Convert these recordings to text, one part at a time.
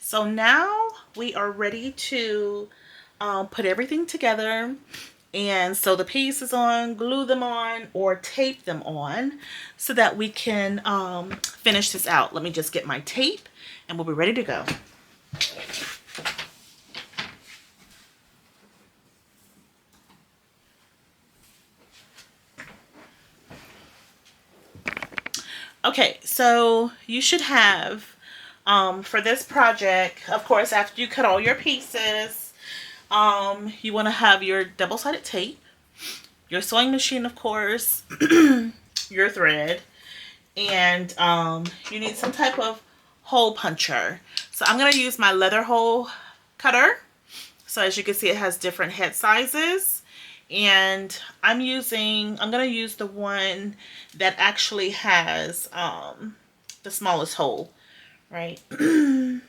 So now we are ready to put everything together and sew the pieces on, glue them on, or tape them on so that we can finish this out. Let me just get my tape and we'll be ready to go. Okay, so you should have, for this project, of course, after you cut all your pieces, you want to have your double-sided tape, your sewing machine, of course, your thread, and you need some type of hole puncher. So I'm going to use my leather hole cutter. So as you can see, it has different head sizes. And I'm going to use the one that actually has the smallest hole, right? Let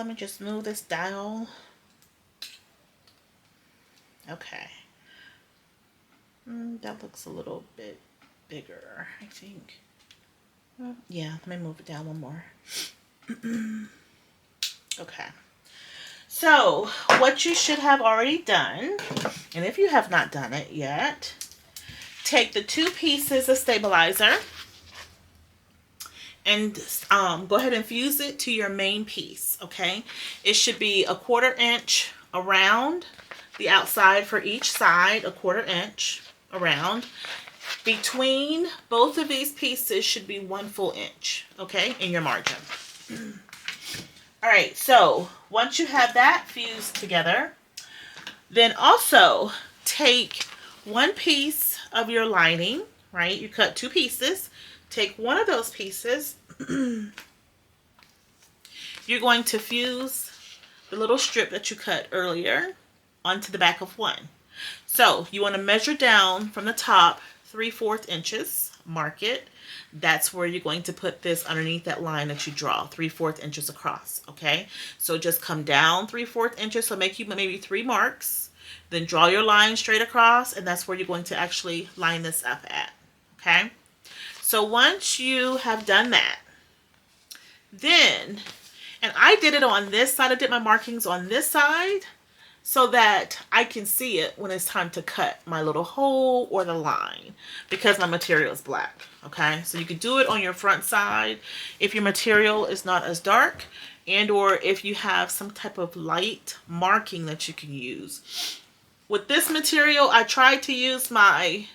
me just move this dial. Okay. That looks a little bit bigger, I think. Yeah, let me move it down one more. Okay. So, what you should have already done, and if you have not done it yet, take the 2 pieces of stabilizer and go ahead and fuse it to your main piece, okay? It should be a 1/4 inch around the outside for each side, a 1/4 inch around. Between both of these pieces should be 1 full inch, okay, in your margin. All right, so once you have that fused together, then also take 1 piece of your lining, right? You cut 2 pieces. Take one of those pieces. You're going to fuse the little strip that you cut earlier onto the back of one. So you want to measure down from the top 3/4 inches, mark it. That's where you're going to put this underneath that line that you draw, 3/4 inches across, okay? So just come down 3/4 inches, so make you maybe 3 marks, then draw your line straight across, and that's where you're going to actually line this up at, okay? So once you have done that, then, and I did it on this side, I did my markings on this side, so that I can see it when it's time to cut my little hole or the line, because my material is black, okay? So you can do it on your front side if your material is not as dark, and or if you have some type of light marking that you can use. With this material, I tried to use my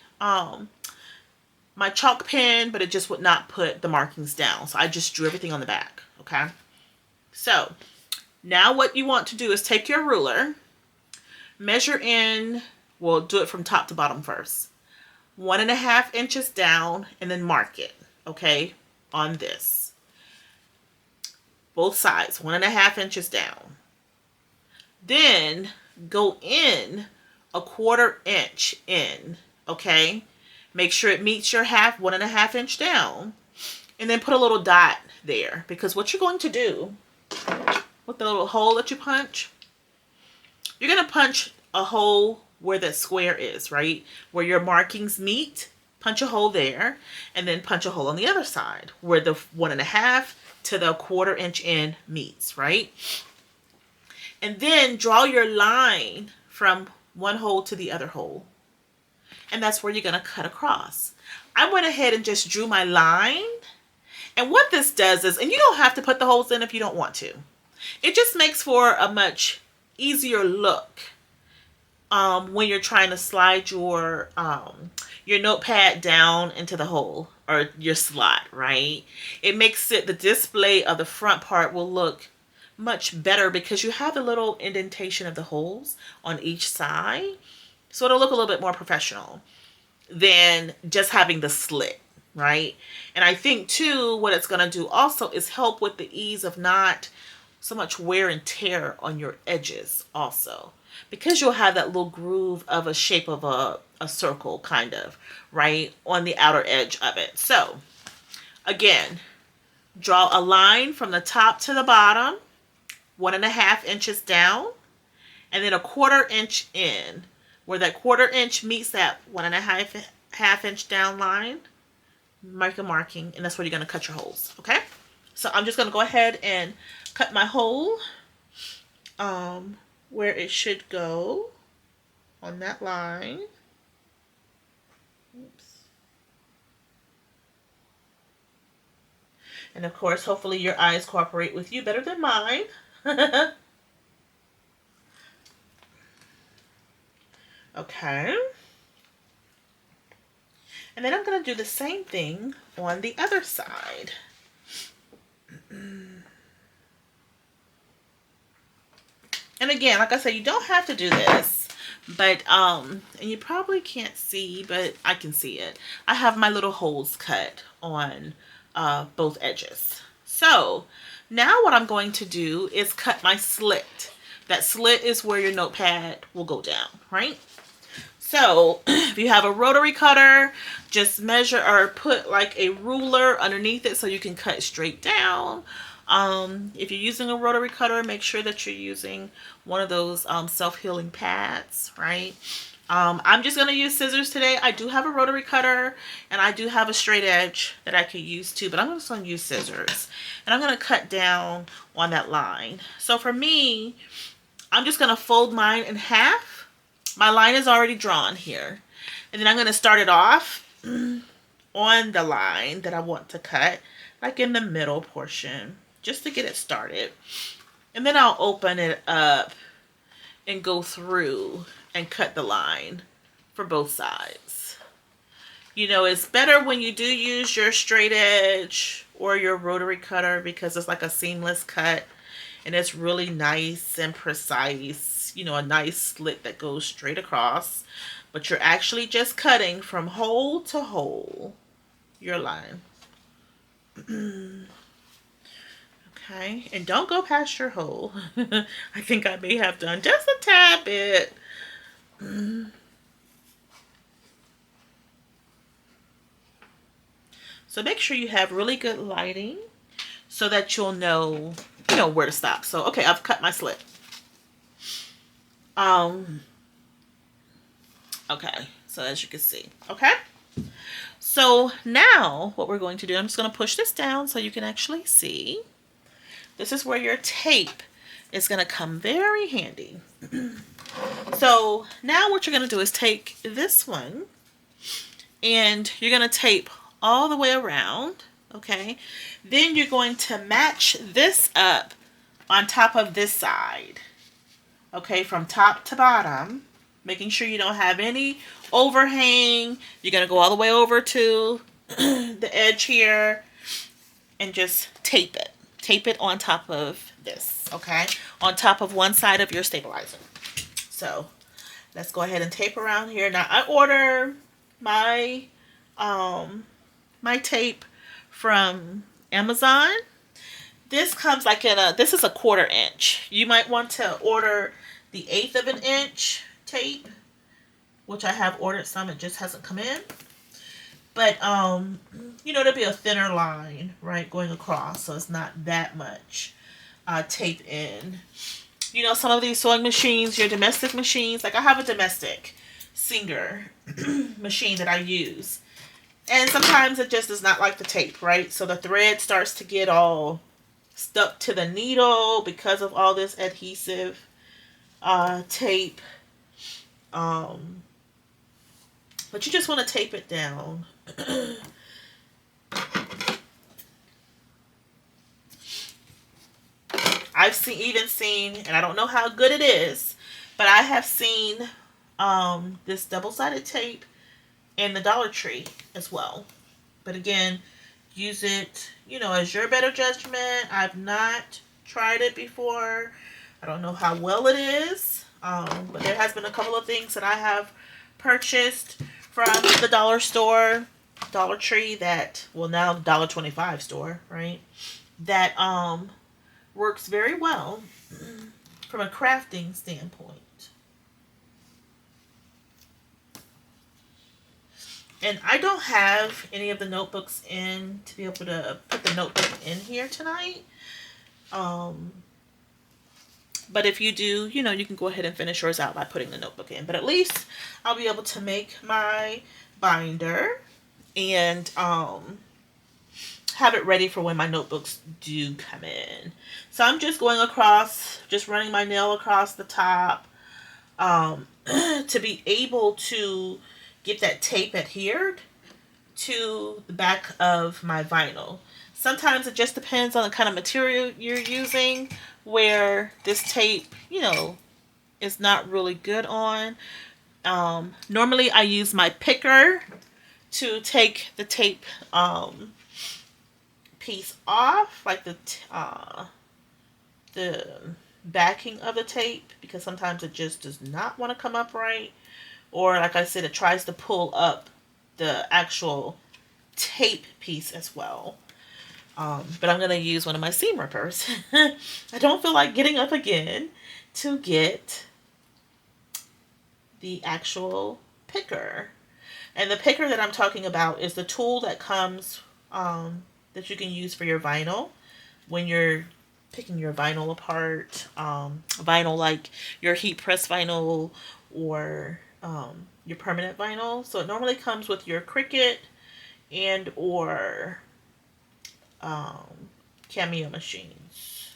my chalk pen, but it just would not put the markings down, so I just drew everything on the back, okay? So now what you want to do is take your ruler, measure in, well, do it from top to bottom first, 1.5 inches down, and then mark it, okay, on this. Both sides, 1.5 inches down. Then go in a 1/4 inch in, okay? Make sure it meets your 1.5 inch down, and then put a little dot there, because what you're going to do with the little hole that you punch, you're going to punch a hole where that square is, right? Where your markings meet, punch a hole there, and then punch a hole on the other side where the 1.5 to the 1/4 inch in meets, right? And then draw your line from one hole to the other hole. And that's where you're going to cut across. I went ahead and just drew my line. And what this does is, and you don't have to put the holes in if you don't want to. It just makes for a much easier look when you're trying to slide your notepad down into the hole or your slot, right? It makes it, the display of the front part will look much better because you have a little indentation of the holes on each side. So it'll look a little bit more professional than just having the slit, right? And I think too, what it's going to do also is help with the ease of not so much wear and tear on your edges also, because you'll have that little groove of a shape of a circle kind of, right, on the outer edge of it. So again, draw a line from the top to the bottom, 1.5 inches down, and then a 1/4 inch in, where that 1/4 inch meets that 1.5 inch down line. Make a marking, and that's where you're going to cut your holes, okay? So I'm just going to go ahead and cut my hole where it should go on that line. Oops. And of course, hopefully your eyes cooperate with you better than mine. Okay. And then I'm going to do the same thing on the other side. And again, like I said, you don't have to do this, but and you probably can't see, but I can see it. I have my little holes cut on both edges. So now what I'm going to do is cut my slit. That slit is where your notepad will go down, right? So if you have a rotary cutter, just measure or put like a ruler underneath it so you can cut straight down. If you're using a rotary cutter, make sure that you're using one of those self-healing pads, right? I'm just going to use scissors today. I do have a rotary cutter and I do have a straight edge that I could use too, but I'm just going to use scissors. And I'm going to cut down on that line. So for me, I'm just going to fold mine in half. My line is already drawn here. And then I'm going to start it off on the line that I want to cut, like in the middle portion, just to get it started. And then I'll open it up and go through and cut the line for both sides. You know, it's better when you do use your straight edge or your rotary cutter because it's like a seamless cut and it's really nice and precise. You know, a nice slit that goes straight across, but you're actually just cutting from hole to hole your line. Okay, and don't go past your hole. I think I may have done just a tad bit. So make sure you have really good lighting so that you'll know, where to stop. So, okay, I've cut my slit. Okay, so as you can see, okay? So now what we're going to do, I'm just going to push this down so you can actually see. This is where your tape is going to come very handy. So now what you're going to do is take this one and you're going to tape all the way around, okay? Then you're going to match this up on top of this side, okay, from top to bottom, making sure you don't have any overhang. You're going to go all the way over to the edge here and just tape it. Tape it on top of this, okay? On top of one side of your stabilizer. So let's go ahead and tape around here. Now I order my my tape from Amazon. This comes like this is a 1/4 inch. You might want to order the 1/8 of an inch tape, which I have ordered some. It just hasn't come in. But, there'll be a thinner line, right, going across, so it's not that much tape in. Some of these sewing machines, your domestic machines, like I have a domestic Singer machine that I use. And sometimes it just does not like the tape, right? So the thread starts to get all stuck to the needle because of all this adhesive tape. But you just want to tape it down. I've even seen, and I don't know how good it is, but I have seen this double-sided tape in the Dollar Tree as well. But again, use it, as your better judgment. I've not tried it before. I don't know how well it is, but there has been a couple of things that I have purchased from the dollar store, Dollar Tree, that, well, now the $1.25 store, right, that works very well from a crafting standpoint. And I don't have any of the notebooks in to be able to put the notebook in here tonight. But if you do, you can go ahead and finish yours out by putting the notebook in. But at least I'll be able to make my binder and have it ready for when my notebooks do come in. So I'm just going across, just running my nail across the top to be able to get that tape adhered to the back of my vinyl. Sometimes it just depends on the kind of material you're using, where this tape, you know, is not really good on. Normally I use my picker to take the tape piece off, like the backing of the tape, because sometimes it just does not want to come up right, or like I said, it tries to pull up the actual tape piece as well. But I'm going to use one of my seam rippers. I don't feel like getting up again to get the actual picker. And the picker that I'm talking about is the tool that comes that you can use for your vinyl when you're picking your vinyl apart. Vinyl like your heat press vinyl or your permanent vinyl. So it normally comes with your Cricut and or Cameo machines.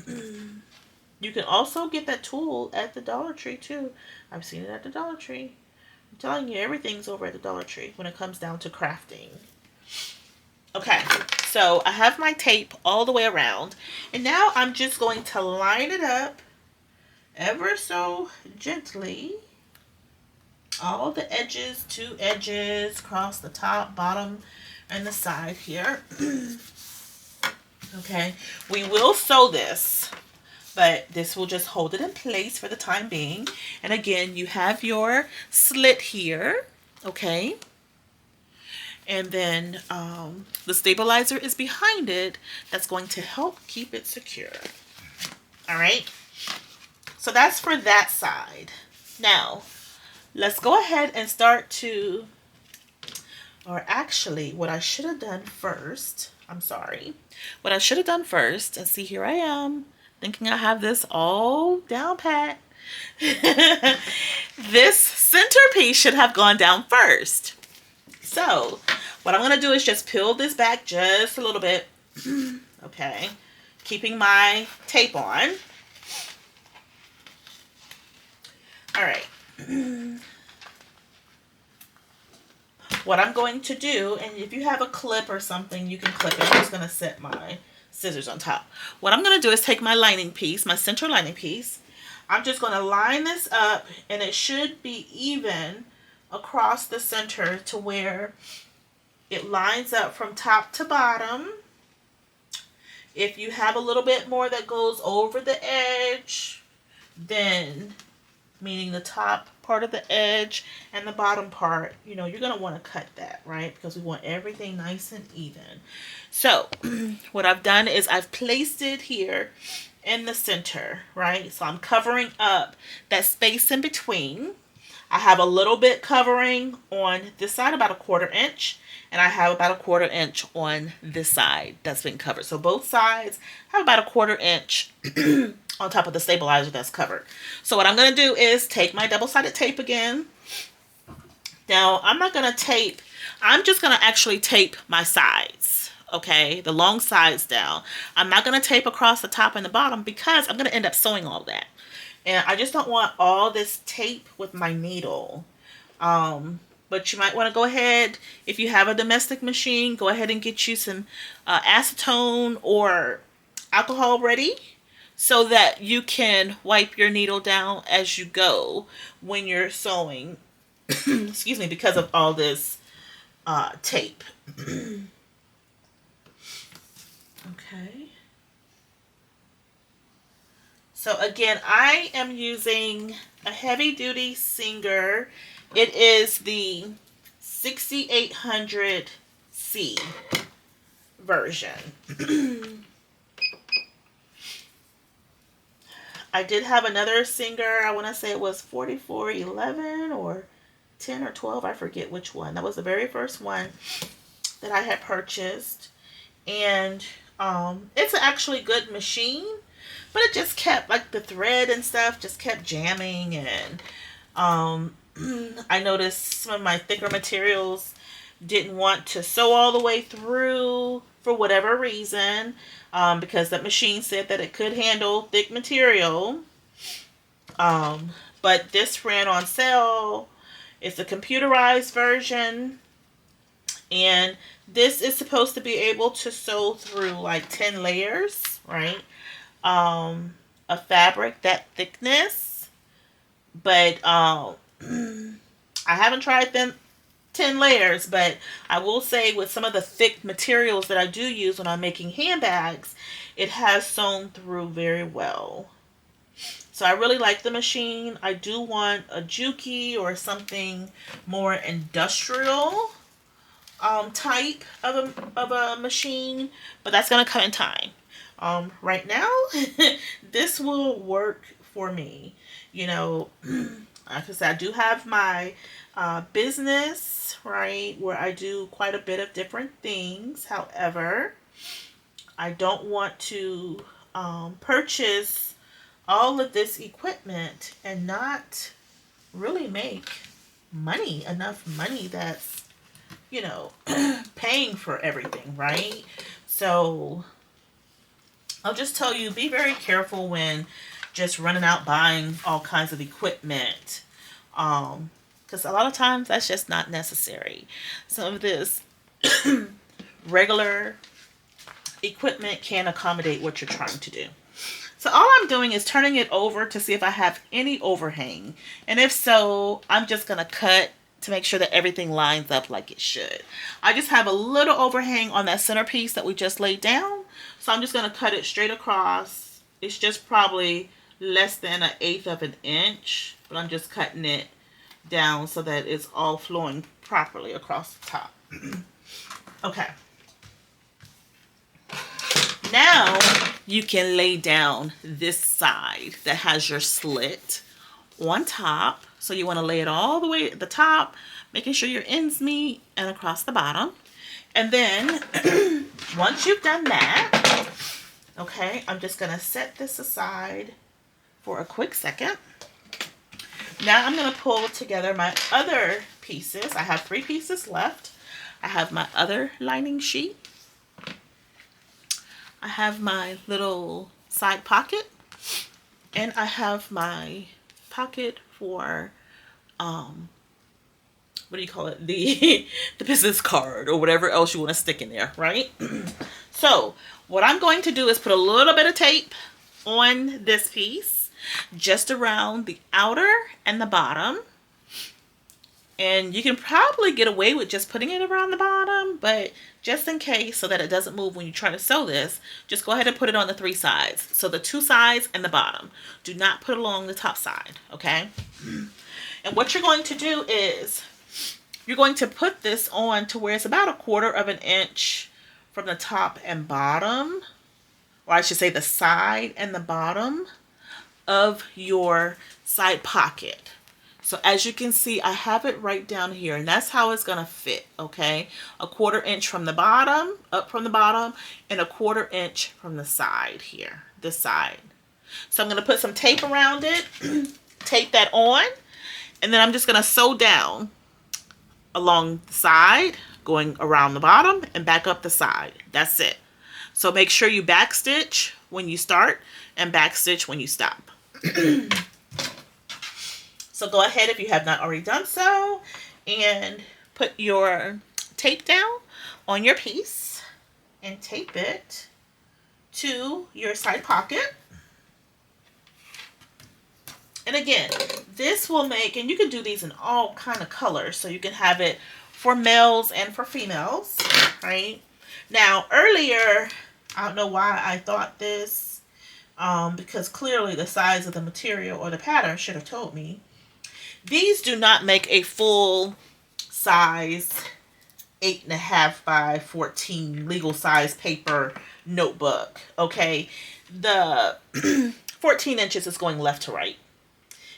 You can also get that tool at the Dollar Tree too. I've seen it at the Dollar Tree. I'm telling you, everything's over at the Dollar Tree when it comes down to crafting. Okay, so I have my tape all the way around, and now I'm just going to line it up ever so gently. All the edges, two edges, across the top, bottom, and the side here. Okay, we will sew this, but this will just hold it in place for the time being. And again, you have your slit here, okay? And then the stabilizer is behind it. That's going to help keep it secure. All right, so that's for that side. Now, let's go ahead and start to, or actually, what I should have done first, I'm sorry. What I should have done first, and see, here I am, thinking I have this all down pat. This centerpiece should have gone down first. So, what I'm going to do is just peel this back just a little bit. Okay. Keeping my tape on. All right. What I'm going to do, and if you have a clip or something, you can clip it. I'm just going to set my scissors on top. What I'm going to do is take my lining piece, my center lining piece. I'm just going to line this up, and it should be even across the center to where it lines up from top to bottom. If you have a little bit more that goes over the edge, then meaning the top part of the edge and the bottom part, you know, you're going to want to cut that, right? Because we want everything nice and even. So what I've done is I've placed it here in the center, right? So I'm covering up that space in between. I have a little bit covering on this side, about 1/4 inch, and I have about 1/4 inch on this side that's been covered. So both sides have about 1/4 inch on top of the stabilizer that's covered. So what I'm going to do is take my double-sided tape again. Now, I'm not going to tape, I'm just going to actually tape my sides, okay? The long sides down. I'm not going to tape across the top and the bottom because I'm going to end up sewing all that. And I just don't want all this tape with my needle. But you might want to go ahead, if you have a domestic machine, go ahead and get you some acetone or alcohol ready, so that you can wipe your needle down as you go when you're sewing. Excuse me, because of all this tape. Okay. So again, I am using a heavy duty Singer. It is the 6800C version. I did have another Singer. I want to say it was 4411 or 10 or 12. I forget which one. That was the very first one that I had purchased. And it's an actually good machine. But it just kept, like, the thread and stuff just kept jamming. And I noticed some of my thicker materials didn't want to sew all the way through for whatever reason, because that machine said that it could handle thick material. But this ran on sale. It's a computerized version, and this is supposed to be able to sew through like 10 layers, right? A fabric that thickness, but I haven't tried them 10 layers, but I will say with some of the thick materials that I do use when I'm making handbags, it has sewn through very well. So I really like the machine. I do want a Juki or something more industrial type of a machine, but that's gonna come in time. Right now, this will work for me. You know, like I said, I do have my business, right, where I do quite a bit of different things. However, I don't want to purchase all of this equipment and not really make enough money that's, you know, paying for everything, right? So I'll just tell you, be very careful when just running out buying all kinds of equipment. Because a lot of times that's just not necessary. Some of this regular equipment can accommodate what you're trying to do. So all I'm doing is turning it over to see if I have any overhang. And if so, I'm just going to cut to make sure that everything lines up like it should. I just have a little overhang on that centerpiece that we just laid down. So I'm just going to cut it straight across. It's just probably less than 1/8 of an inch, but I'm just cutting it down so that it's all flowing properly across the top. Okay. Now you can lay down this side that has your slit on top. So you want to lay it all the way at the top, making sure your ends meet, and across the bottom. And then once you've done that, okay, I'm just going to set this aside for a quick second. Now I'm going to pull together my other pieces. I have 3 pieces left. I have my other lining sheet. I have my little side pocket, and I have my pocket for, what do you call it? The business card or whatever else you want to stick in there, right? So what I'm going to do is put a little bit of tape on this piece, just around the outer and the bottom. And you can probably get away with just putting it around the bottom, but just in case, so that it doesn't move when you try to sew this, just go ahead and put it on the 3 sides. So the 2 sides and the bottom. Do not put it along the top side, okay? And what you're going to do is, you're going to put this on to where it's about 1/4 of an inch from the top and bottom, or I should say the side and the bottom of your side pocket. So as you can see, I have it right down here, and that's how it's going to fit, okay? 1/4 inch from the bottom, up from the bottom, and 1/4 inch from the side here, this side. So I'm going to put some tape around it, tape that on, and then I'm just going to sew down along the side, going around the bottom and back up the side. That's it. So make sure you backstitch when you start and backstitch when you stop. So go ahead, if you have not already done so, and put your tape down on your piece and tape it to your side pocket. And again, this will make, and you can do these in all kind of colors, so you can have it for males and for females, right? Now, earlier, I don't know why I thought this, because clearly the size of the material or the pattern should have told me. These do not make a full size 8.5 by 14 legal size paper notebook, okay? The 14 inches is going left to right.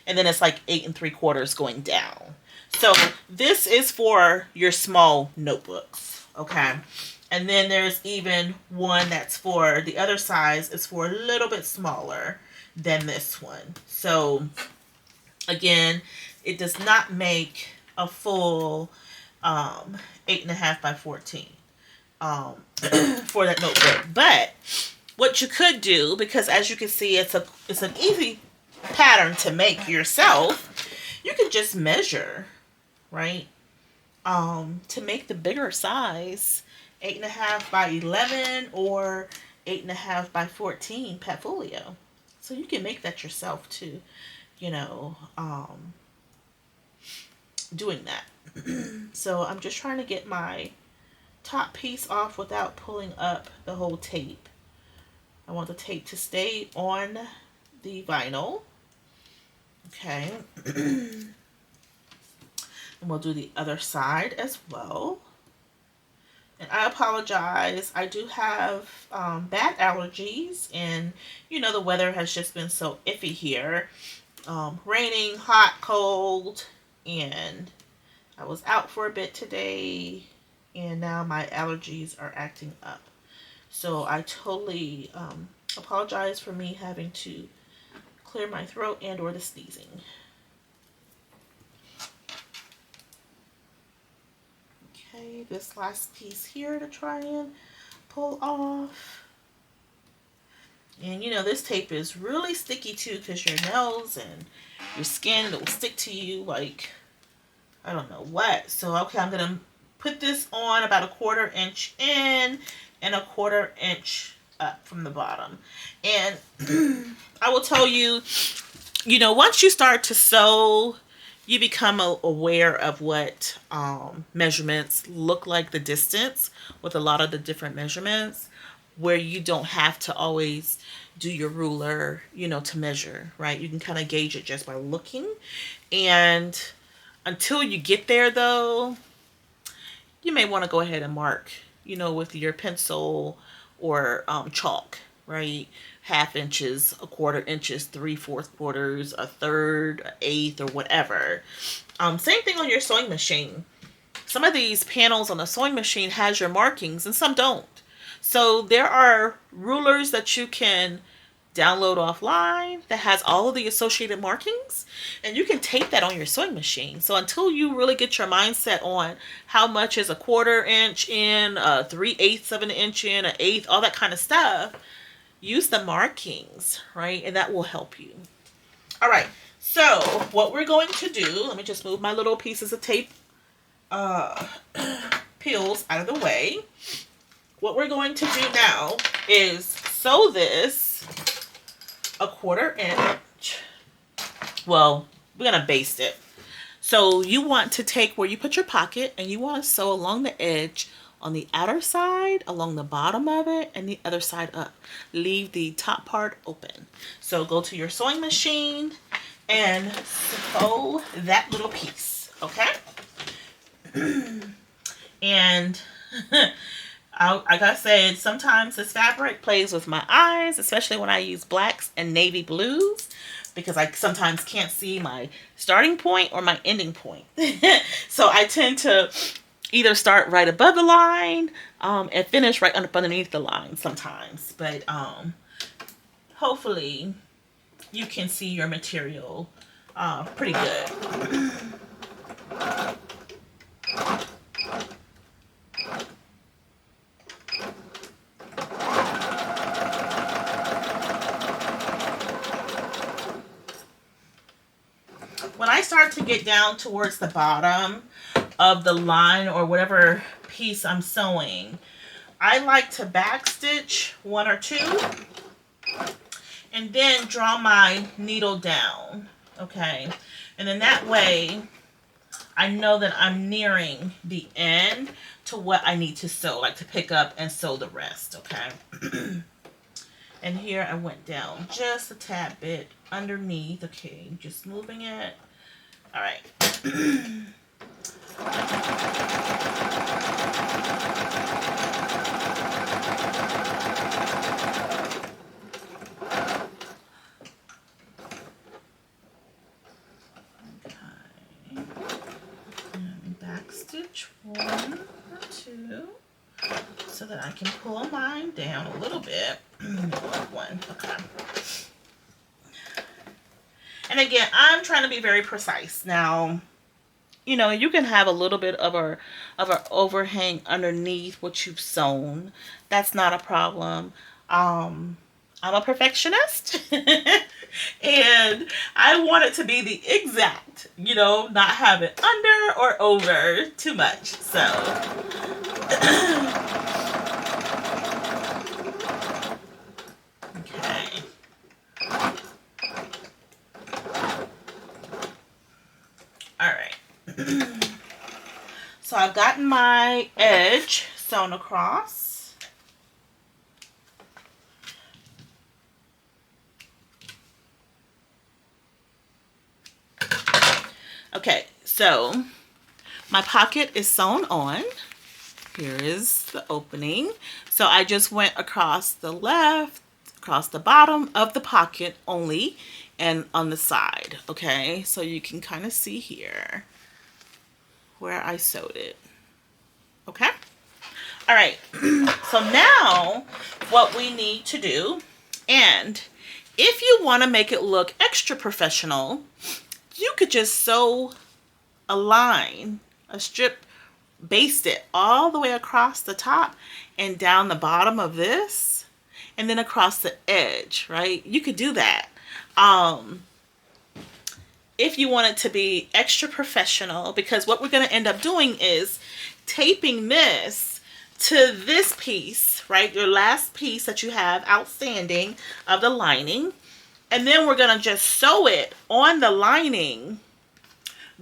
And then it's like 8 3/4 going down. So this is for your small notebooks, okay? And then there's even one that's for the other size. It's for a little bit smaller than this one. So again, it does not make a full 8.5 by 14 for that notebook. But what you could do, because as you can see, it's an easy pattern to make yourself. You could just measure, right? To make the bigger size, 8.5 by 11 or 8.5 by 14 Patfolio. So you can make that yourself too, you know, doing that. So I'm just trying to get my top piece off without pulling up the whole tape. I want the tape to stay on the vinyl. Okay. And we'll do the other side as well. And I apologize. I do have bad allergies, and you know the weather has just been so iffy here. Raining, hot, cold, and I was out for a bit today, and now my allergies are acting up. So I totally apologize for me having to clear my throat and or the sneezing. Okay, this last piece here to try and pull off. And you know, this tape is really sticky too, because your nails and your skin, it will stick to you like, I don't know what. So, okay, I'm going to put this on about 1/4 inch in and 1/4 inch up from the bottom. And I will tell you, you know, once you start to sew, you become aware of what measurements look like, the distance with a lot of the different measurements, where you don't have to always do your ruler, you know, to measure, right? You can kind of gauge it just by looking. And until you get there, though, you may want to go ahead and mark, you know, with your pencil or chalk, right? 1/2 inches, 1/4 inches, 3/4 quarters, 1/3, 1/8, or whatever. Same thing on your sewing machine. Some of these panels on the sewing machine has your markings and some don't. So there are rulers that you can download offline that has all of the associated markings, and you can tape that on your sewing machine. So until you really get your mindset on how much is 1/4 inch in, 3/8 of an inch in, 1/8, all that kind of stuff, use the markings, right? And that will help you. All right, so what we're going to do, let me just move my little pieces of tape peels out of the way. What we're going to do now is sew this 1/4 inch. Well, we're going to baste it. So you want to take where you put your pocket, and you want to sew along the edge on the outer side, along the bottom of it, and the other side up. Leave the top part open. So go to your sewing machine and sew that little piece, okay? And like I said, sometimes this fabric plays with my eyes, especially when I use blacks and navy blues, because I sometimes can't see my starting point or my ending point. So I tend to either start right above the line and finish right underneath the line sometimes. But hopefully you can see your material pretty good. When I start to get down towards the bottom of the line or whatever piece I'm sewing, I like to backstitch 1 or 2 and then draw my needle down, okay? And then that way I know that I'm nearing the end to what I need to sew, like to pick up and sew the rest, okay? And here I went down just a tad bit underneath, okay? Just moving it. All right. Backstitch 1 or 2 so that I can pull mine down a little bit. 1, okay. And again, I'm trying to be very precise. Now, you know, you can have a little bit of a overhang underneath what you've sewn. That's not a problem. I'm a perfectionist and I want it to be the exact, you know, not have it under or over too much. So okay. All right. So I've gotten my edge sewn across. Okay, so my pocket is sewn on. Here is the opening. So I just went across the left, across the bottom of the pocket only, and on the side, okay? So you can kind of see here where I sewed it, okay? All right, so now what we need to do, and if you want to make it look extra professional, you could just sew a line, a strip, baste it all the way across the top and down the bottom of this, and then across the edge, right? You could do that. If you want it to be extra professional, because what we're going to end up doing is taping this to this piece, right? Your last piece that you have outstanding of the lining. And then we're going to just sew it on the lining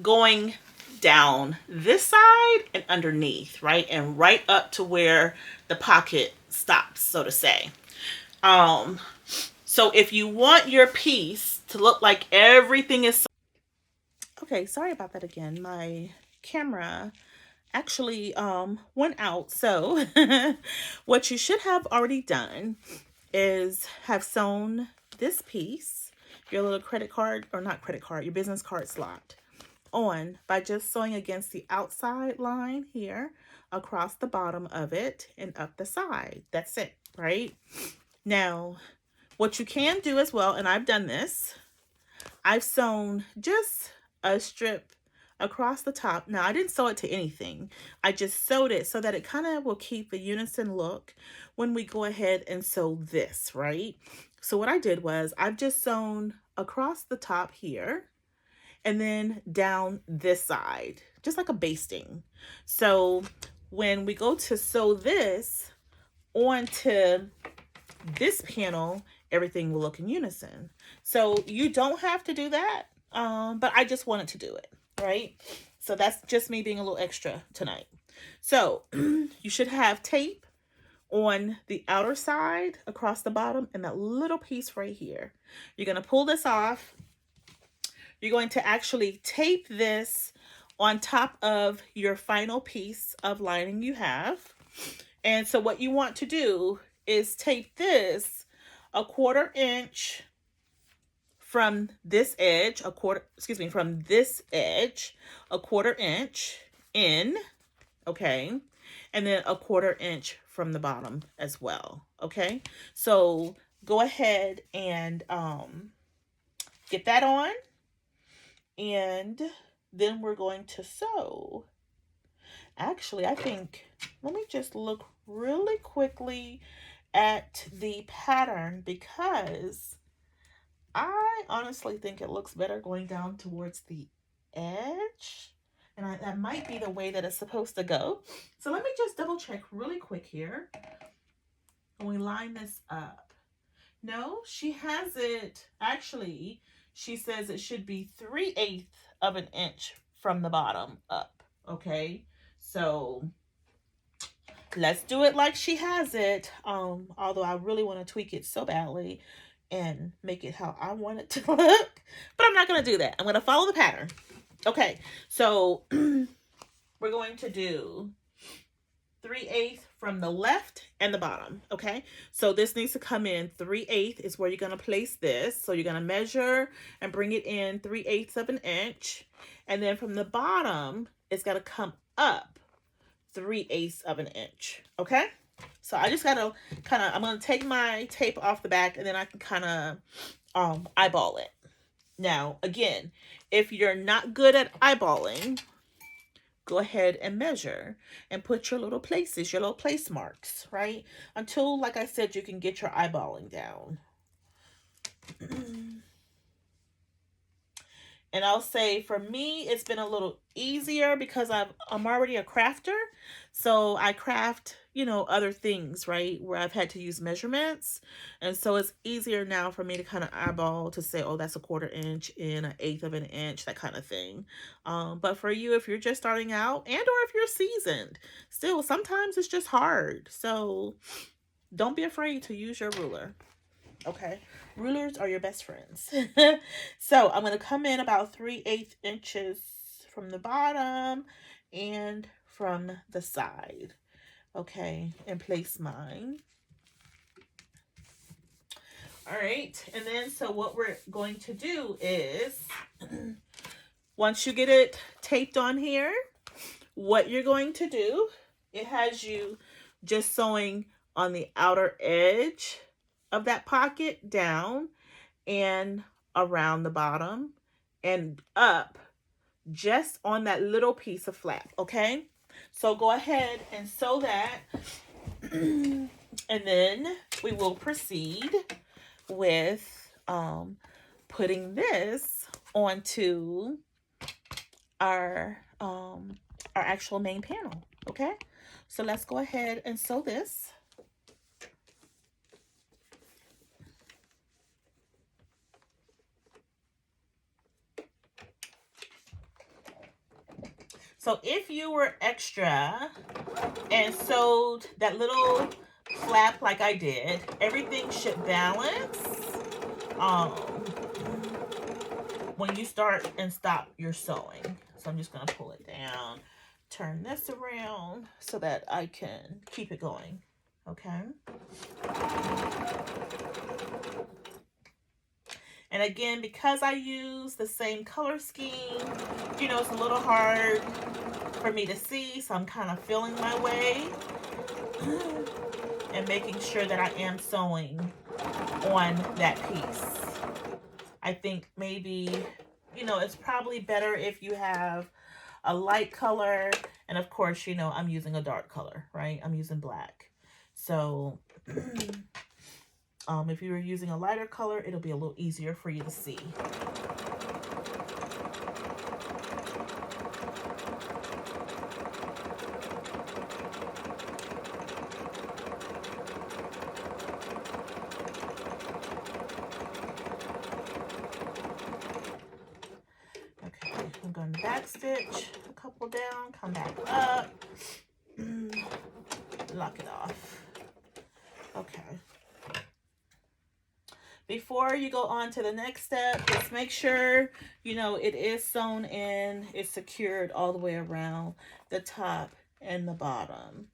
going down this side and underneath, right? And right up to where the pocket stops, so to say. So if you want your piece to look like everything is... Okay, sorry about that again. My camera actually went out. So what you should have already done is have sewn this piece, your little credit card, or not credit card, your business card slot, on by just sewing against the outside line here, across the bottom of it, and up the side. That's it, right? Now, what you can do as well, and I've done this, I've sewn just a strip across the top. Now, I didn't sew it to anything. I just sewed it so that it kind of will keep the unison look when we go ahead and sew this, right? So what I did was I've just sewn across the top here and then down this side, just like a basting. So when we go to sew this onto this panel, everything will look in unison. So you don't have to do that, but I just wanted to do it, right? So that's just me being a little extra tonight. So you should have tape on the outer side across the bottom and that little piece right here. You're going to pull this off. You're going to actually tape this on top of your final piece of lining you have. And so what you want to do is tape this a 1/4 inch from this edge, from this edge, a 1/4 inch in, okay? And then a 1/4 inch from the bottom as well, okay? So go ahead and get that on. And then we're going to sew. Actually, I think, let me just look really quickly at the pattern, because I honestly think it looks better going down towards the edge. And that might be the way that it's supposed to go. So let me just double check really quick here. When we line this up. No, she has it, actually, she says it should be 3/8 of an inch from the bottom up, okay? So let's do it like she has it. Although I really want to tweak it so badly and make it how I want it to look, but I'm not going to do that. I'm going to follow the pattern. Okay, so we're going to do 3/8 from the left and the bottom, okay? So this needs to come in 3/8 is where you're going to place this. So you're going to measure and bring it in 3/8 of an inch. And then from the bottom, it's got to come up 3/8 of an inch, okay? So I just got to I'm going to take my tape off the back, and then I can kind of eyeball it. Now, again, if you're not good at eyeballing, go ahead and measure and put your little places, your little place marks, right? Until, like I said, you can get your eyeballing down. And I'll say for me, it's been a little easier because I'm already a crafter. So I craft, other things, right? Where I've had to use measurements. And so it's easier now for me to kind of eyeball to say, oh, that's a 1/4 inch in an 1/8 of an inch, that kind of thing. But for you, if you're just starting out and or if you're seasoned, still sometimes it's just hard. So don't be afraid to use your ruler. Okay, rulers are your best friends. So I'm going to come in about 3/8 inches from the bottom and from the side. Okay, and place mine. All right, and then so what we're going to do is once you get it taped on here, what you're going to do, it has you just sewing on the outer edge of that pocket down and around the bottom and up just on that little piece of flap. Okay, so go ahead and sew that and then we will proceed with putting this onto our actual main panel. Okay, so let's go ahead and sew this. So if you were extra and sewed that little flap like I did, everything should balance when you start and stop your sewing. So I'm just going to pull it down, turn this around so that I can keep it going. Okay. And again, because I use the same color scheme, it's a little hard for me to see, so I'm kind of feeling my way and making sure that I am sewing on that piece. I think maybe, it's probably better if you have a light color, and of course, I'm using a dark color, right? I'm using black. So if you were using a lighter color, it'll be a little easier for you to see. Okay, I'm going to back stitch a couple down, come back up, lock it off. Okay. Before you go on to the next step, just make sure, it is sewn in, it's secured all the way around the top and the bottom.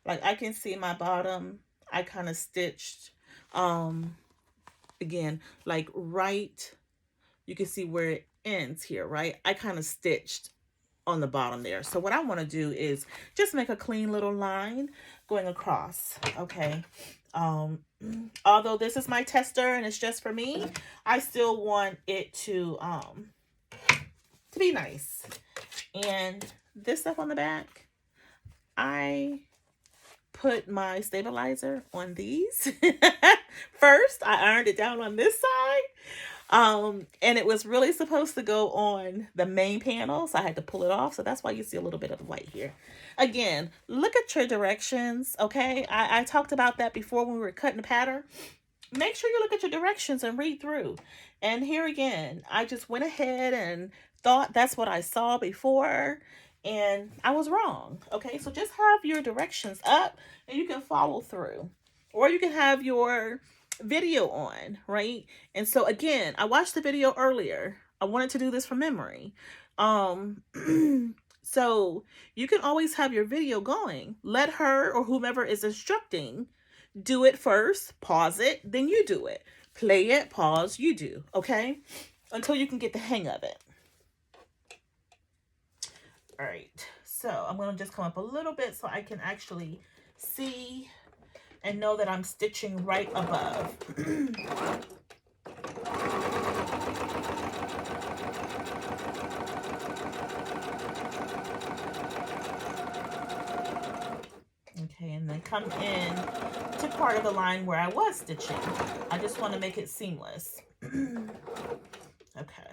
Like I can see my bottom, I kind of stitched, again, like right, you can see where it ends here, right? I kind of stitched on the bottom there. So what I want to do is just make a clean little line going across. Okay. Although this is my tester and it's just for me, I still want it to be nice. And this stuff on the back, I put my stabilizer on these first. I ironed it down on this side. And it was really supposed to go on the main panel, so I had to pull it off. So that's why you see a little bit of the white here. Again, look at your directions, okay? I talked about that before when we were cutting the pattern. Make sure you look at your directions and read through. And here again, I just went ahead and thought that's what I saw before, and I was wrong, okay? So just have your directions up and you can follow through. Or you can have your video on, right? And so again, I watched the video earlier. I wanted to do this from memory. So you can always have your video going. Let her or whomever is instructing do it first, pause it, then you do it. Play it, pause, you do, okay? Until you can get the hang of it. All right, so I'm gonna just come up a little bit so I can actually see and know that I'm stitching right above. come in to part of the line where I was stitching. I just want to make it seamless. Okay.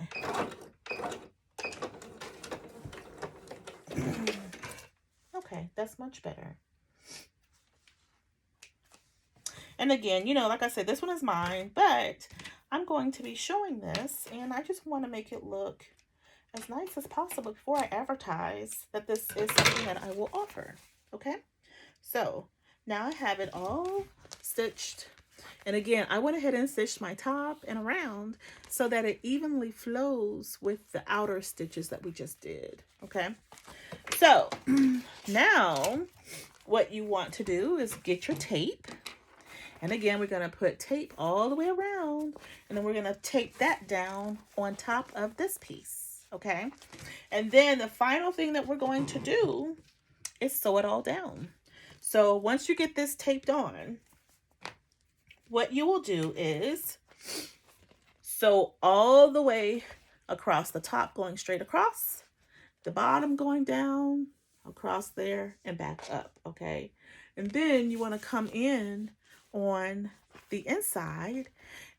Okay, that's much better. And again, you know, like I said, this one is mine, but I'm going to be showing this, and I just want to make it look as nice as possible before I advertise that this is something that I will offer. Okay, so now I have it all stitched, and again, I went ahead and stitched my top and around so that it evenly flows with the outer stitches that we just did. Okay, so now what you want to do is get your tape. And again, we're going to put tape all the way around, and then we're going to tape that down on top of this piece, okay? And then the final thing that we're going to do is sew it all down. So once you get this taped on, what you will do is sew all the way across, the top going straight across, the bottom going down, across there, and back up, okay? And then you want to come in on the inside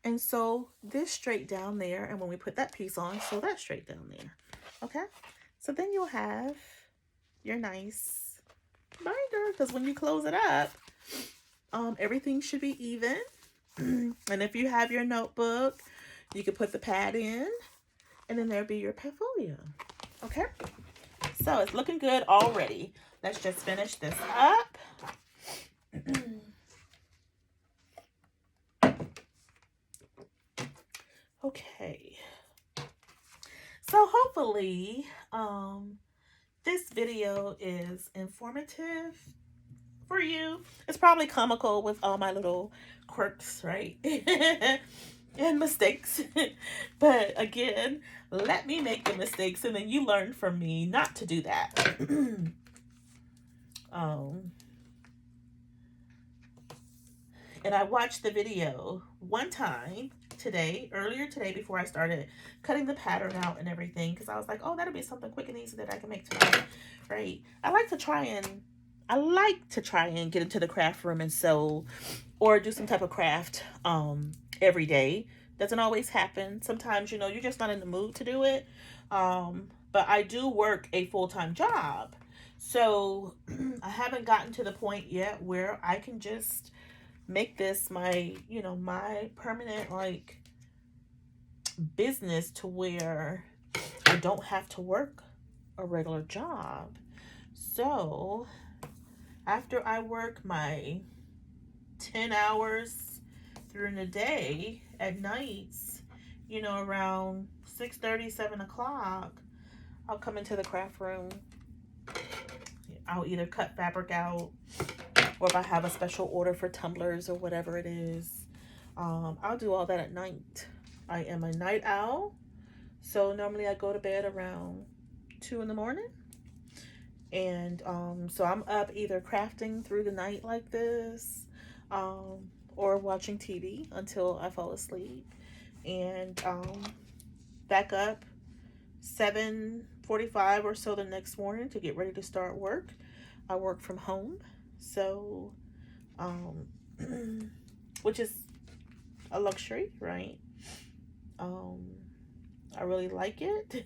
and sew this straight down there, and when we put that piece on, sew that straight down there. Okay, so then you'll have your nice binder, because when you close it up, everything should be even. And if you have your notebook, you can put the pad in, and then there'll be your portfolio. Okay, so it's looking good already. Let's just finish this up. Okay, so hopefully this video is informative for you. It's probably comical with all my little quirks, right? And mistakes. But again, let me make the mistakes, and then you learn from me not to do that. And I watched the video one time earlier today, before I started cutting the pattern out and everything, because I was like, oh, that'll be something quick and easy that I can make tonight, right? I like to try and get into the craft room and sew or do some type of craft every day. Doesn't always happen. Sometimes, you know, you're just not in the mood to do it. But I do work a full-time job, so I haven't gotten to the point yet where I can just make this my, you know, my permanent like business, to where I don't have to work a regular job. So after I work my 10 hours during the day, at nights, you know, around 6:30, 7 o'clock, I'll come into the craft room. I'll either cut fabric out, or if I have a special order for tumblers or whatever it is, I'll do all that at night. I am a night owl, so normally I go to bed around 2 in the morning. And so I'm up either crafting through the night like this, or watching TV until I fall asleep, and back up 7:45 or so the next morning to get ready to start work. I work from home, so which is a luxury, right? I really like it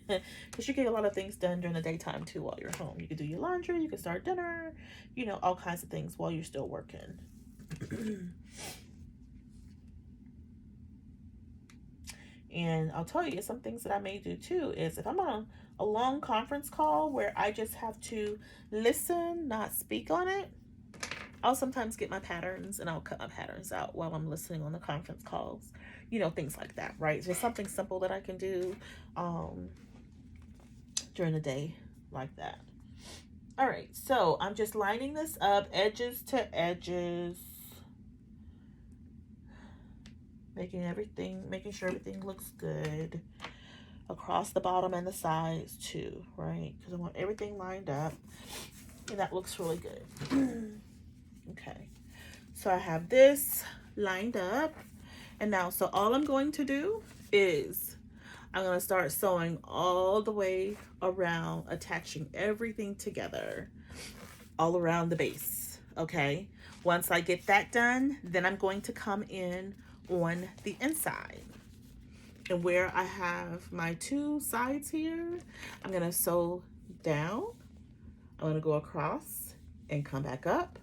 because you get a lot of things done during the daytime too while you're home. You can do your laundry, you can start dinner, you know, all kinds of things while you're still working. And I'll tell you, some things that I may do too is if I'm on a long conference call where I just have to listen, not speak on it, I'll sometimes get my patterns and I'll cut my patterns out while I'm listening on the conference calls. You know, things like that, right? Just something simple that I can do during the day like that. All right, so I'm just lining this up edges to edges, making sure everything looks good across the bottom and the sides too, right? Because I want everything lined up, and that looks really good. Okay, so I have this lined up, and now so all I'm going to do is I'm going to start sewing all the way around, attaching everything together all around the base okay? Once I get that done, then I'm going to come in on the inside. And where I have my two sides here, I'm gonna sew down. I'm gonna go across and come back up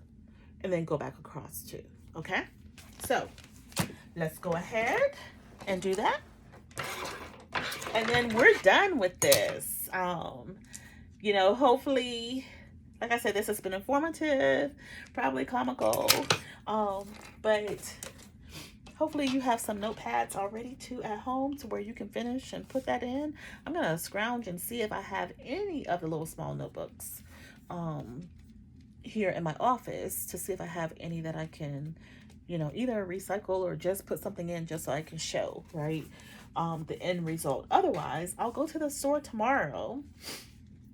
and then go back across too, okay? So let's go ahead and do that. And then we're done with this. You know, hopefully, like I said, this has been informative, probably comical, but hopefully you have some notepads already too at home to where you can finish and put that in. I'm gonna scrounge and see if I have any of the little small notebooks here in my office to see if I have any that I can, you know, either recycle or just put something in just so I can show, right, the end result. Otherwise, I'll go to the store tomorrow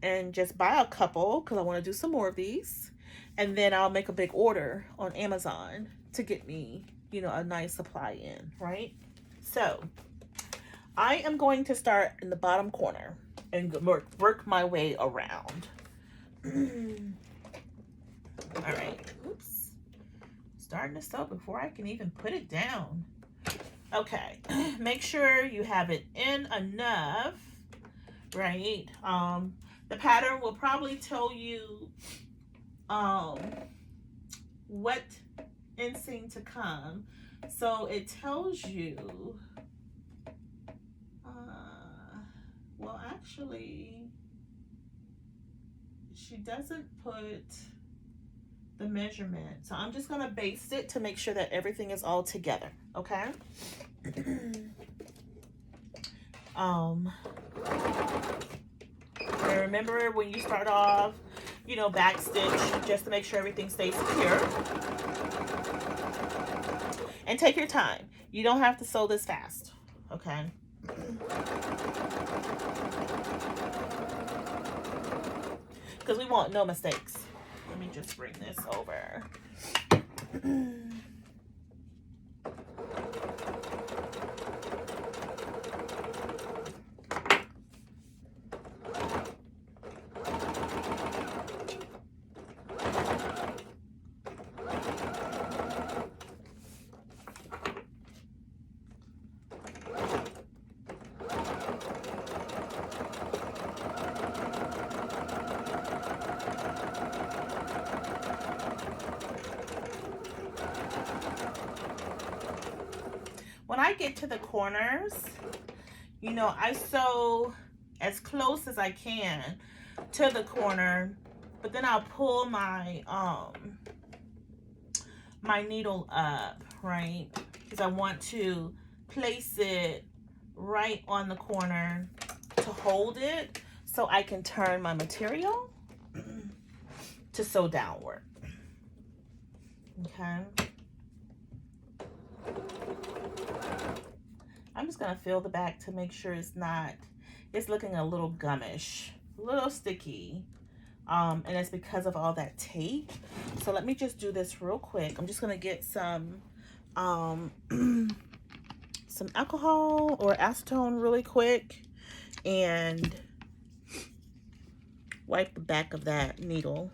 and just buy a couple because I want to do some more of these. And then I'll make a big order on Amazon to get me, you know, a nice supply in, right? So I am going to start in the bottom corner and work my way around. All right, oops. Starting to sew before I can even put it down. Okay, make sure you have it in enough, right? The pattern will probably tell you what inseam to come. So it tells you, well, actually, she doesn't put the measurement. So I'm just gonna baste it to make sure that everything is all together, okay? And remember when you start off, you know, back stitch just to make sure everything stays secure. And take your time. You don't have to sew this fast, okay? Because we want no mistakes. Let me just bring this over. When I get to the corners, you know, I sew as close as I can to the corner, but then I'll pull my my needle up, right? Because I want to place it right on the corner to hold it so I can turn my material to sew downward. Okay. I'm just gonna feel the back to make sure it's looking a little gummish, a little sticky. And it's because of all that tape. So let me just do this real quick. I'm just gonna get some some alcohol or acetone really quick and wipe the back of that needle.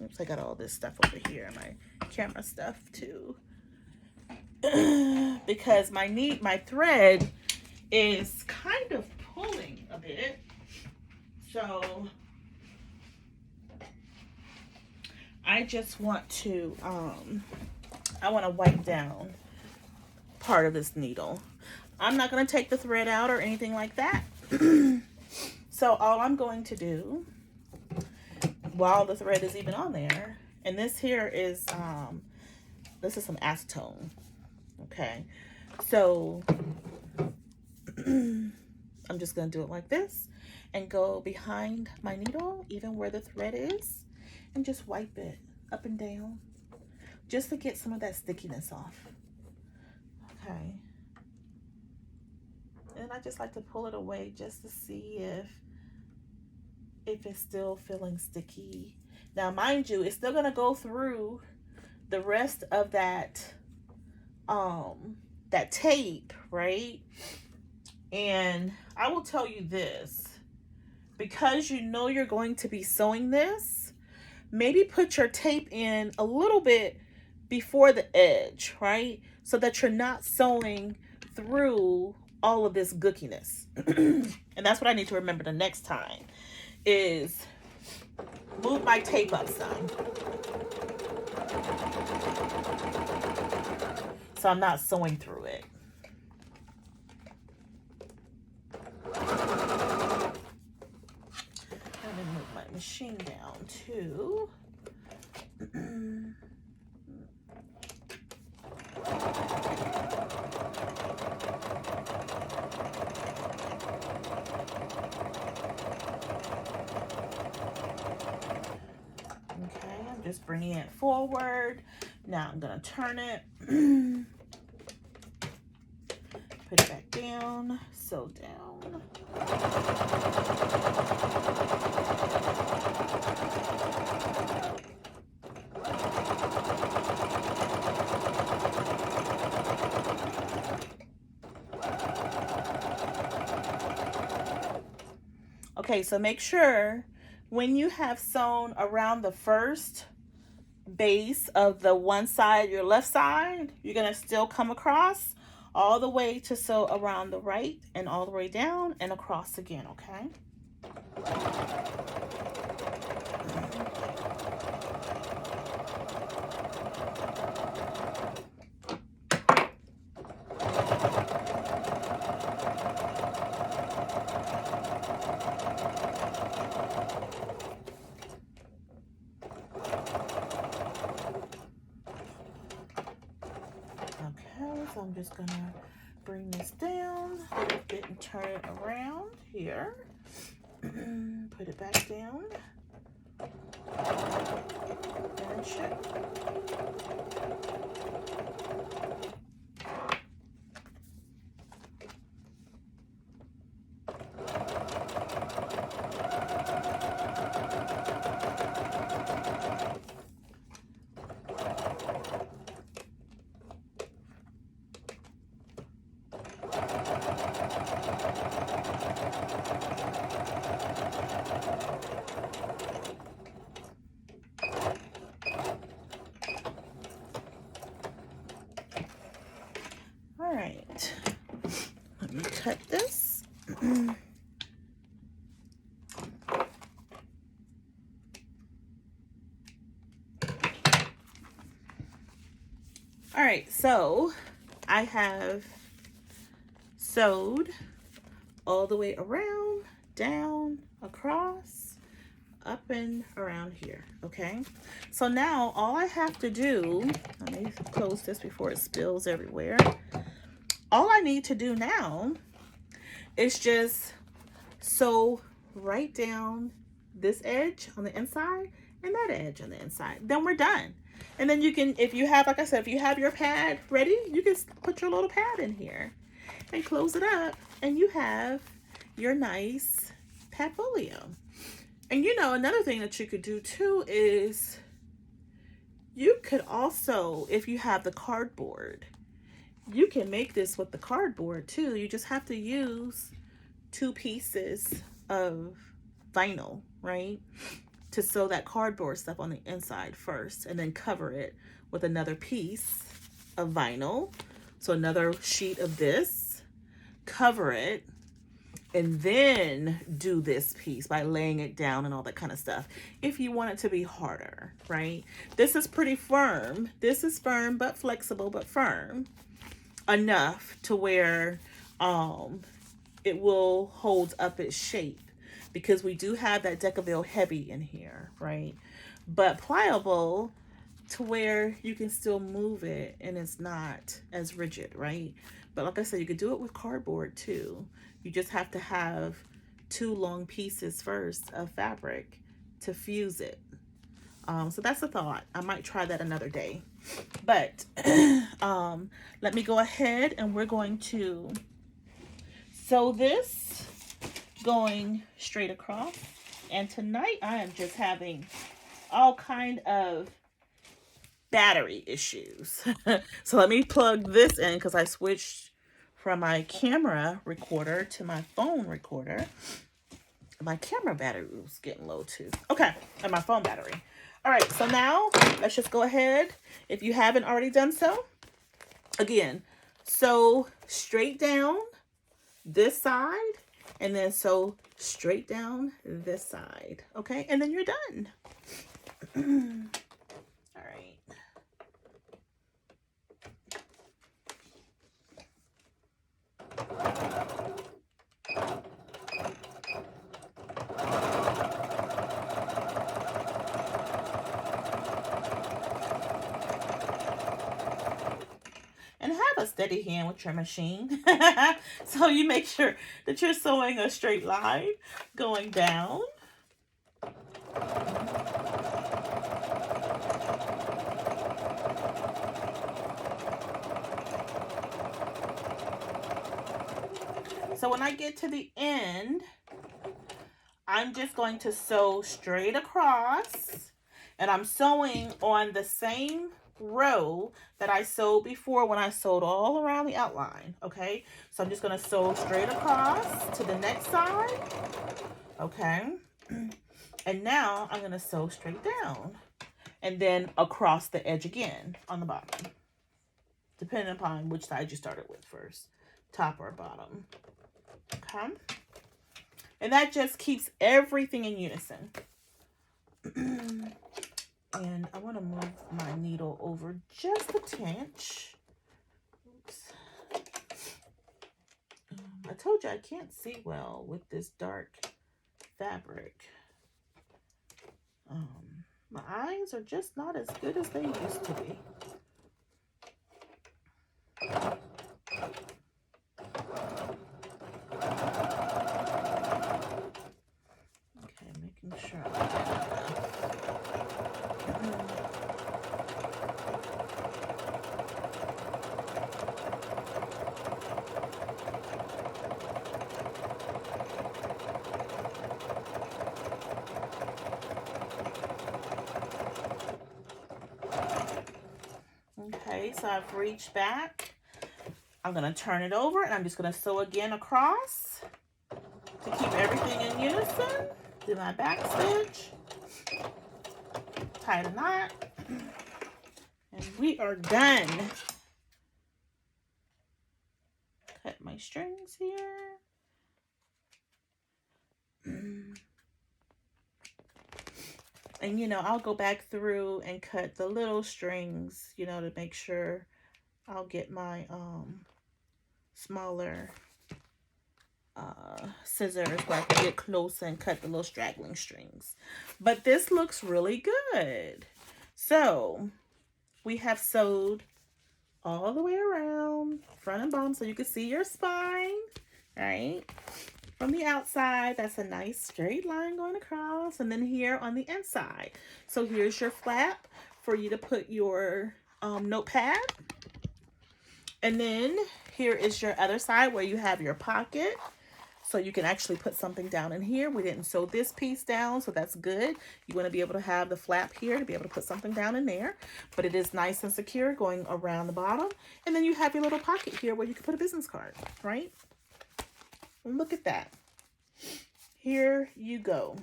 Oops, I got all this stuff over here, my camera stuff too. Because my thread is kind of pulling a bit, so I just want to I want to wipe down part of this needle. I'm not going to take the thread out or anything like that. So all I'm going to do while the thread is even on there, and this here is this is some acetone. Okay, so I'm just gonna do it like this and go behind my needle, even where the thread is, and just wipe it up and down just to get some of that stickiness off. Okay, and I just like to pull it away just to see if it's still feeling sticky. Now, mind you, it's still gonna go through the rest of that that tape, right? And I will tell you this, because you know you're going to be sewing this, maybe put your tape in a little bit before the edge, right? So that you're not sewing through all of this gookiness. And that's what I need to remember the next time is move my tape up some so I'm not sewing through it. Let me move my machine down too. Okay, I'm just bringing it forward. Now I'm gonna turn it, put it back down, sew down. Okay, so make sure when you have sewn around the first base of the one side, your left side, you're gonna still come across all the way to sew around the right and all the way down and across again, okay? So I'm just gonna bring this down a little bit and turn it around here. Put it back down. Finish it. All right, let me cut this. All right, so I have sewed all the way around, down, across, up and around here, okay? So now all I have to do, let me close this before it spills everywhere. All I need to do now is just sew right down this edge on the inside and that edge on the inside. Then we're done. And then you can, if you have, like I said, if you have your pad ready, you can put your little pad in here and close it up and you have your nice padfolio. And you know, another thing that you could do too is you could also, if you have the cardboard, you can make this with the cardboard too. You just have to use 2 pieces of vinyl, right? To sew that cardboard stuff on the inside first and then cover it with another piece of vinyl. So another sheet of this, cover it, and then do this piece by laying it down and all that kind of stuff. If you want it to be harder, right? This is pretty firm. This is firm, but flexible, but firm enough to where it will hold up its shape because we do have that Decaville heavy in here, right? But pliable to where you can still move it and it's not as rigid, right? But like I said, you could do it with cardboard too. You just have to have 2 long pieces first of fabric to fuse it. So that's a thought. I might try that another day. But let me go ahead and we're going to sew this going straight across. And tonight I am just having all kind of battery issues. So let me plug this in because I switched from my camera recorder to my phone recorder. My camera battery was getting low too. Okay, and my phone battery. All right, so now let's just go ahead. If you haven't already done so, again, sew straight down this side and then sew straight down this side. Okay, and then you're done. All right. And have a steady hand with your machine. So you make sure that you're sewing a straight line going down. So when I get to the end, I'm just going to sew straight across, and I'm sewing on the same row that I sewed before when I sewed all around the outline. Okay, so I'm just going to sew straight across to the next side. Okay, and now I'm going to sew straight down and then across the edge again on the bottom, depending upon which side you started with first, top or bottom. Okay, and that just keeps everything in unison. And I want to move my needle over just a tinch. Oops. I told you I can't see well with this dark fabric. My eyes are just not as good as they used to be. Okay, making sure I get Okay, so I've reached back. I'm going to turn it over and I'm just going to sew again across to keep everything in unison. Do my back stitch, tie the knot, and we are done. Cut my strings here. And, you know, I'll go back through and cut the little strings, you know, to make sure I'll get my smaller scissors where I can get close and cut the little straggling strings. But this looks really good. So we have sewed all the way around, front and bottom, so you can see your spine, right? From the outside, that's a nice straight line going across, and then here on the inside. So here's your flap for you to put your notepad. And then here is your other side where you have your pocket. So you can actually put something down in here. We didn't sew this piece down, so that's good. You want to be able to have the flap here to be able to put something down in there. But it is nice and secure going around the bottom. And then you have your little pocket here where you can put a business card, right? And look at that. Here you go.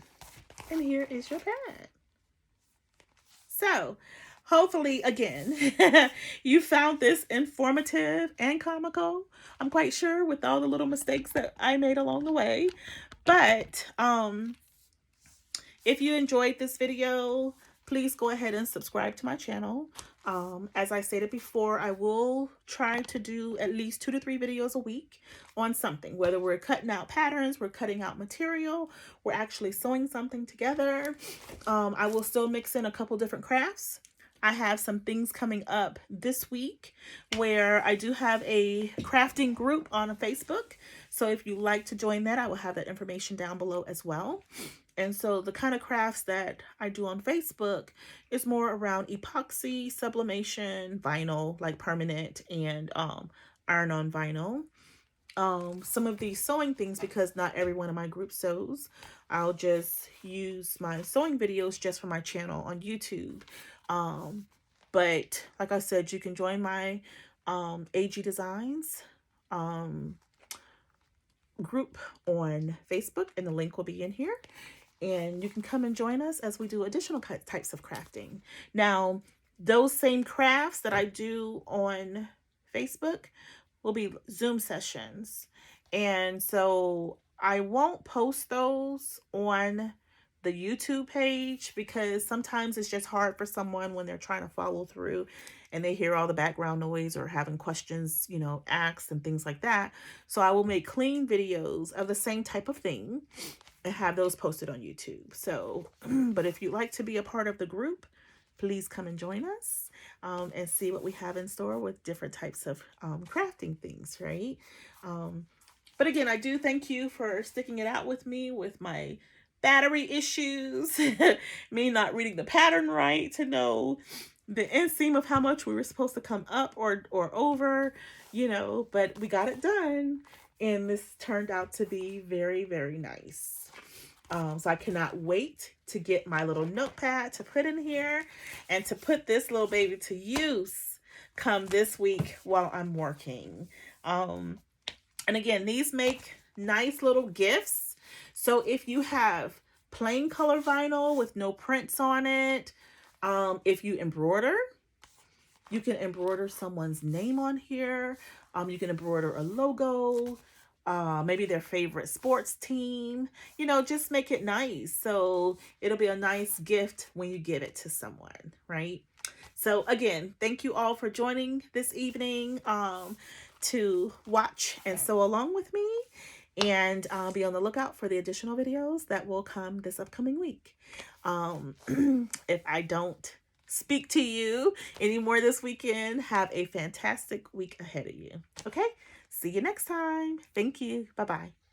And here is your pad. So, hopefully, again, you found this informative and comical. I'm quite sure with all the little mistakes that I made along the way. But if you enjoyed this video, please go ahead and subscribe to my channel. As I stated before, I will try to do at least 2 to 3 videos a week on something, whether we're cutting out patterns, we're cutting out material, we're actually sewing something together. I will still mix in a couple different crafts. I have some things coming up this week where I do have a crafting group on Facebook. So if you like to join that, I will have that information down below as well. And so the kind of crafts that I do on Facebook is more around epoxy, sublimation, vinyl, like permanent, and iron-on vinyl. Some of these sewing things, because not everyone in my group sews, I'll just use my sewing videos just for my channel on YouTube. But like I said, you can join my AG Designs group on Facebook, and the link will be in here. And you can come and join us as we do additional types of crafting. Now, those same crafts that I do on Facebook will be Zoom sessions. And so I won't post those on the YouTube page because sometimes it's just hard for someone when they're trying to follow through and they hear all the background noise or having questions, asked and things like that. So I will make clean videos of the same type of thing and have those posted on YouTube. So, but if you'd like to be a part of the group, please come and join us and see what we have in store with different types of crafting things, right? But again, I do thank you for sticking it out with me with my battery issues, me not reading the pattern right to know the inseam of how much we were supposed to come up or over, but we got it done. And this turned out to be very, very nice. So I cannot wait to get my little notepad to put in here and to put this little baby to use come this week while I'm working. And again, these make nice little gifts. So if you have plain color vinyl with no prints on it, if you embroider, you can embroider someone's name on here. You can embroider a logo, maybe their favorite sports team, just make it nice. So it'll be a nice gift when you give it to someone, right? So again, thank you all for joining this evening to watch and sew along with me. And be on the lookout for the additional videos that will come this upcoming week. If I don't speak to you anymore this weekend, have a fantastic week ahead of you. Okay? See you next time. Thank you. Bye-bye.